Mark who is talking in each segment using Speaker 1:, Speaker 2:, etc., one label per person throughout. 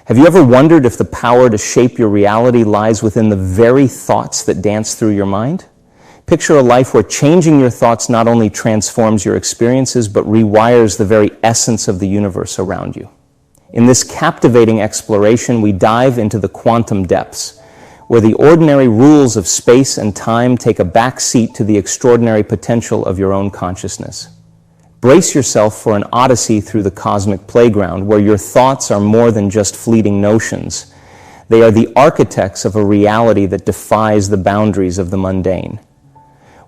Speaker 1: Have you ever wondered if the power to shape your reality lies within the very thoughts that dance through your mind? Picture a life where changing your thoughts not only transforms your experiences, but rewires the very essence of the universe around you. In this captivating exploration, we dive into the quantum depths, where the ordinary rules of space and time take a back seat to the extraordinary potential of your own consciousness. Brace yourself for an odyssey through the cosmic playground, where your thoughts are more than just fleeting notions. They are the architects of a reality that defies the boundaries of the mundane.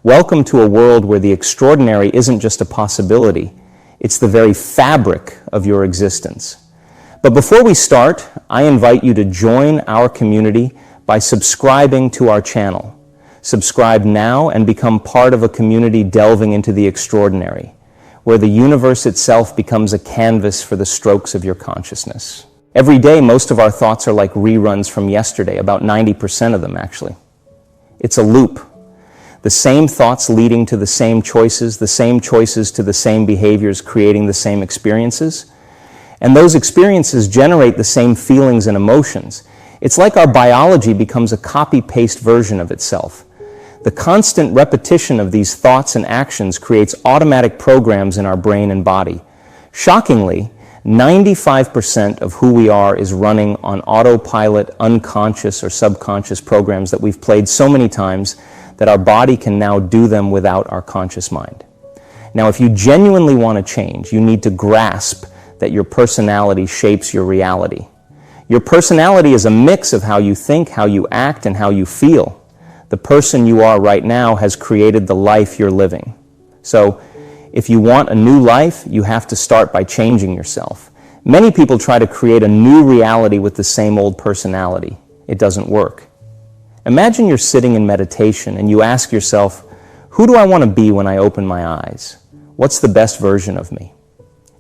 Speaker 1: Welcome to a world where the extraordinary isn't just a possibility, it's the very fabric of your existence. But before we start, I invite you to join our community by subscribing to our channel. Subscribe now and become part of a community delving into the extraordinary, where the universe itself becomes a canvas for the strokes of your consciousness. Every day, most of our thoughts are like reruns from yesterday, about 90% of them actually. It's a loop. The same thoughts leading to the same choices to the same behaviors, creating the same experiences. And those experiences generate the same feelings and emotions. It's like our biology becomes a copy-paste version of itself. The constant repetition of these thoughts and actions creates automatic programs in our brain and body. Shockingly, 95% of who we are is running on autopilot, unconscious or subconscious programs that we've played so many times that our body can now do them without our conscious mind. Now, if you genuinely want to change, you need to grasp that your personality shapes your reality. Your personality is a mix of how you think, how you act, and how you feel. The person you are right now has created the life you're living. So, if you want a new life, you have to start by changing yourself. Many people try to create a new reality with the same old personality. It doesn't work. Imagine you're sitting in meditation and you ask yourself, who do I want to be when I open my eyes? What's the best version of me?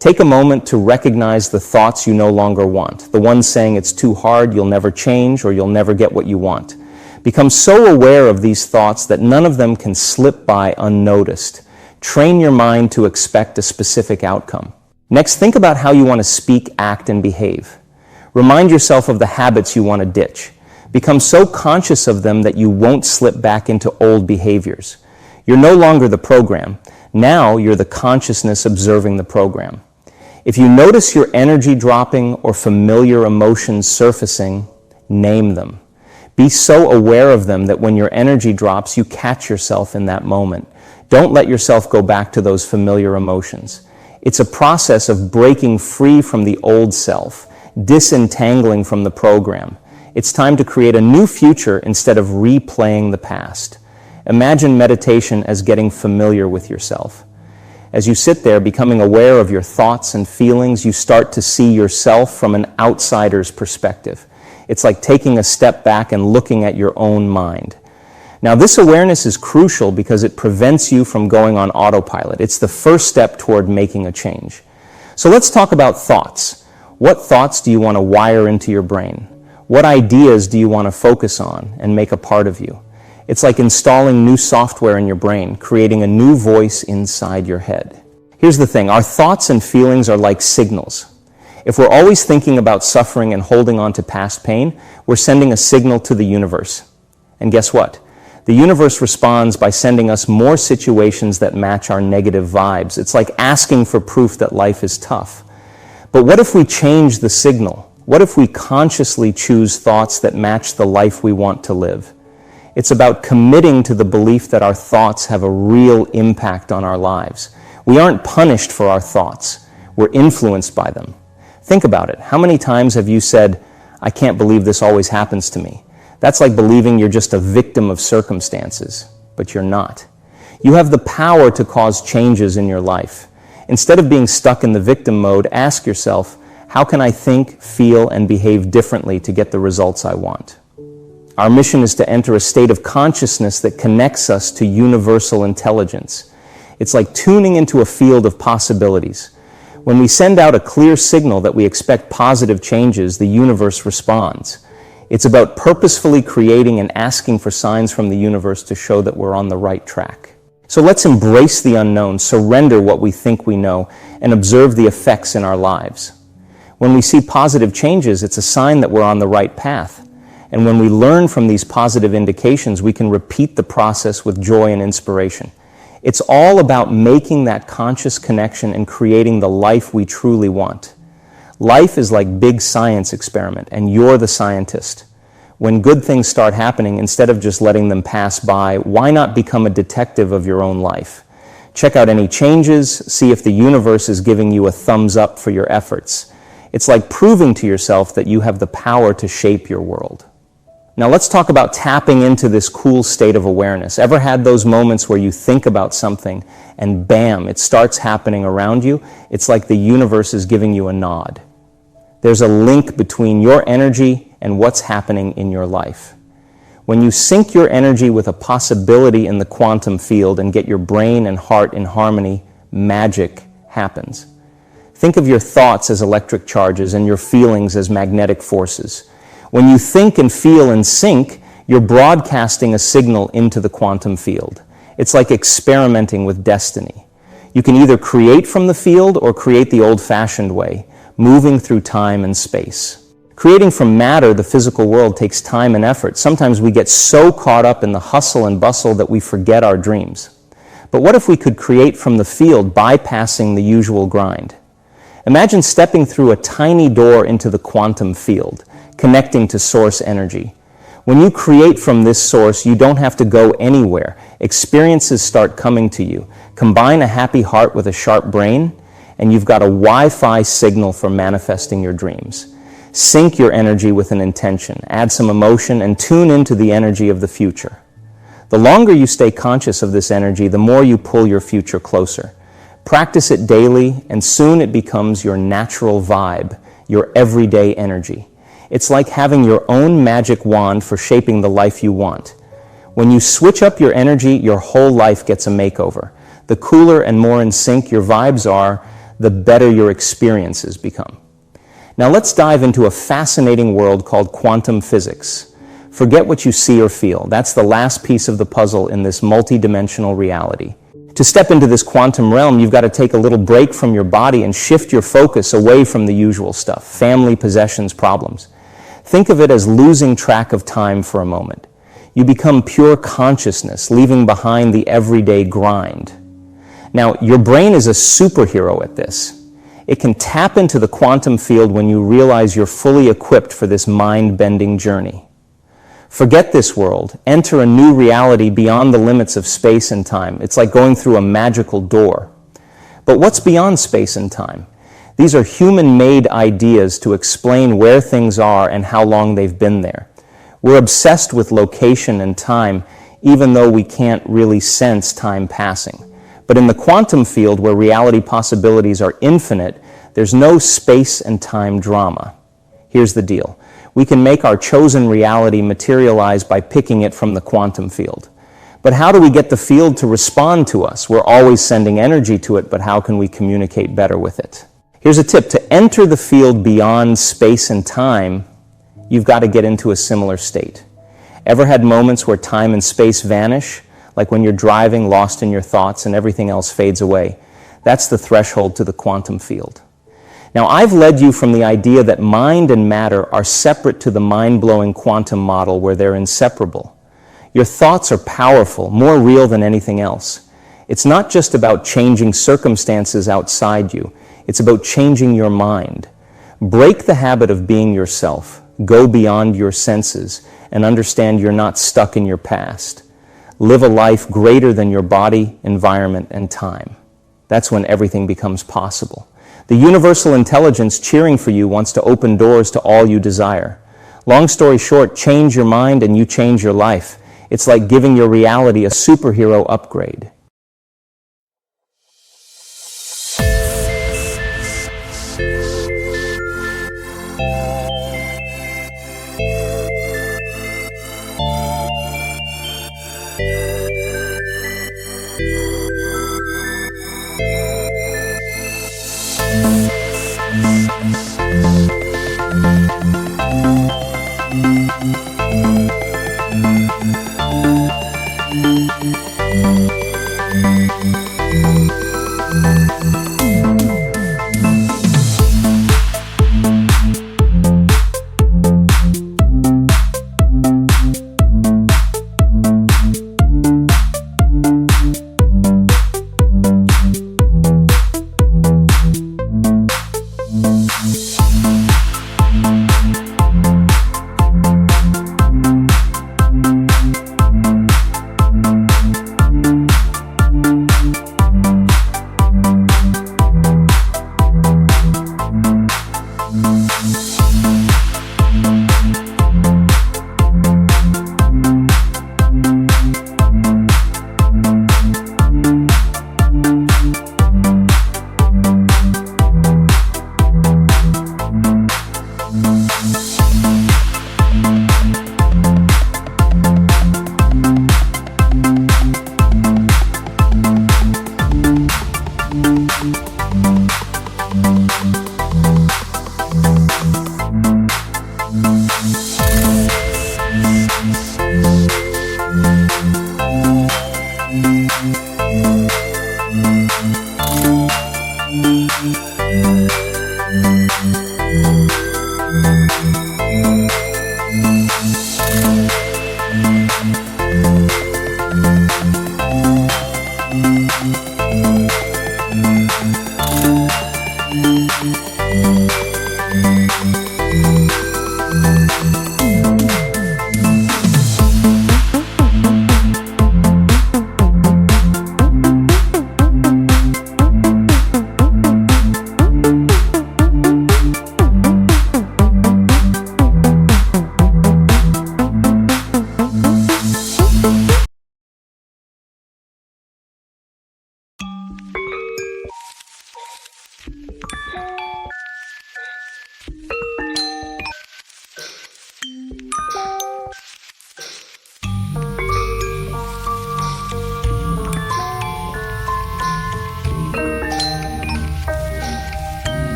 Speaker 1: Take a moment to recognize the thoughts you no longer want, the ones saying it's too hard, you'll never change, or you'll never get what you want. Become so aware of these thoughts that none of them can slip by unnoticed. Train your mind to expect a specific outcome. Next, think about how you want to speak, act, and behave. Remind yourself of the habits you want to ditch. Become so conscious of them that you won't slip back into old behaviors. You're no longer the program. Now you're the consciousness observing the program. If you notice your energy dropping or familiar emotions surfacing, name them. Be so aware of them that when your energy drops, you catch yourself in that moment. Don't let yourself go back to those familiar emotions. It's a process of breaking free from the old self, disentangling from the program. It's time to create a new future instead of replaying the past. Imagine meditation as getting familiar with yourself. As you sit there becoming aware of your thoughts and feelings, you start to see yourself from an outsider's perspective. It's like taking a step back and looking at your own mind. Now, this awareness is crucial because it prevents you from going on autopilot. It's the first step toward making a change. So let's talk about thoughts. What thoughts do you want to wire into your brain? What ideas do you want to focus on and make a part of you? It's like installing new software in your brain, creating a new voice inside your head. Here's the thing, our thoughts and feelings are like signals. If we're always thinking about suffering and holding on to past pain, we're sending a signal to the universe. And guess what? The universe responds by sending us more situations that match our negative vibes. It's like asking for proof that life is tough. But what if we change the signal? What if we consciously choose thoughts that match the life we want to live? It's about committing to the belief that our thoughts have a real impact on our lives. We aren't punished for our thoughts. We're influenced by them. Think about it. How many times have you said, I can't believe this always happens to me? That's like believing you're just a victim of circumstances, but you're not. You have the power to cause changes in your life. Instead of being stuck in the victim mode, ask yourself, how can I think, feel, and behave differently to get the results I want? Our mission is to enter a state of consciousness that connects us to universal intelligence. It's like tuning into a field of possibilities. When we send out a clear signal that we expect positive changes, the universe responds. It's about purposefully creating and asking for signs from the universe to show that we're on the right track. So let's embrace the unknown, surrender what we think we know, and observe the effects in our lives. When we see positive changes, it's a sign that we're on the right path. And when we learn from these positive indications, we can repeat the process with joy and inspiration. It's all about making that conscious connection and creating the life we truly want. Life is like a big science experiment, and you're the scientist. When good things start happening, instead of just letting them pass by, why not become a detective of your own life? Check out any changes, see if the universe is giving you a thumbs up for your efforts. It's like proving to yourself that you have the power to shape your world. Now let's talk about tapping into this cool state of awareness. Ever had those moments where you think about something and bam, it starts happening around you? It's like the universe is giving you a nod. There's a link between your energy and what's happening in your life. When you sync your energy with a possibility in the quantum field and get your brain and heart in harmony, magic happens. Think of your thoughts as electric charges and your feelings as magnetic forces. When you think and feel in sync, you're broadcasting a signal into the quantum field. It's like experimenting with destiny. You can either create from the field or create the old-fashioned way, moving through time and space. Creating from matter, the physical world, takes time and effort. Sometimes we get so caught up in the hustle and bustle that we forget our dreams. But what if we could create from the field, bypassing the usual grind? Imagine stepping through a tiny door into the quantum field, connecting to source energy. When you create from this source, you don't have to go anywhere. Experiences start coming to you. Combine a happy heart with a sharp brain, and you've got a Wi-Fi signal for manifesting your dreams. Sync your energy with an intention, add some emotion, and tune into the energy of the future. The longer you stay conscious of this energy, the more you pull your future closer. Practice it daily, and soon it becomes your natural vibe, your everyday energy. It's like having your own magic wand for shaping the life you want. When you switch up your energy, your whole life gets a makeover. The cooler and more in sync your vibes are, the better your experiences become. Now let's dive into a fascinating world called quantum physics. Forget what you see or feel. That's the last piece of the puzzle in this multi-dimensional reality. To step into this quantum realm, you've got to take a little break from your body and shift your focus away from the usual stuff, family, possessions, problems. Think of it as losing track of time for a moment. You become pure consciousness, leaving behind the everyday grind. Now, your brain is a superhero at this. It can tap into the quantum field when you realize you're fully equipped for this mind-bending journey. Forget this world. Enter a new reality beyond the limits of space and time. It's like going through a magical door. But what's beyond space and time? These are human-made ideas to explain where things are and how long they've been there. We're obsessed with location and time, even though we can't really sense time passing. But in the quantum field, where reality possibilities are infinite, there's no space and time drama. Here's the deal. We can make our chosen reality materialize by picking it from the quantum field. But how do we get the field to respond to us? We're always sending energy to it, but how can we communicate better with it? Here's a tip. To enter the field beyond space and time, you've got to get into a similar state. Ever had moments where time and space vanish? Like when you're driving, lost in your thoughts, and everything else fades away. That's the threshold to the quantum field. Now, I've led you from the idea that mind and matter are separate to the mind-blowing quantum model where they're inseparable. Your thoughts are powerful, more real than anything else. It's not just about changing circumstances outside you. It's about changing your mind. Break the habit of being yourself. Go beyond your senses and understand you're not stuck in your past. Live a life greater than your body, environment, and time. That's when everything becomes possible. The universal intelligence cheering for you wants to open doors to all you desire. Long story short, change your mind and you change your life. It's like giving your reality a superhero upgrade.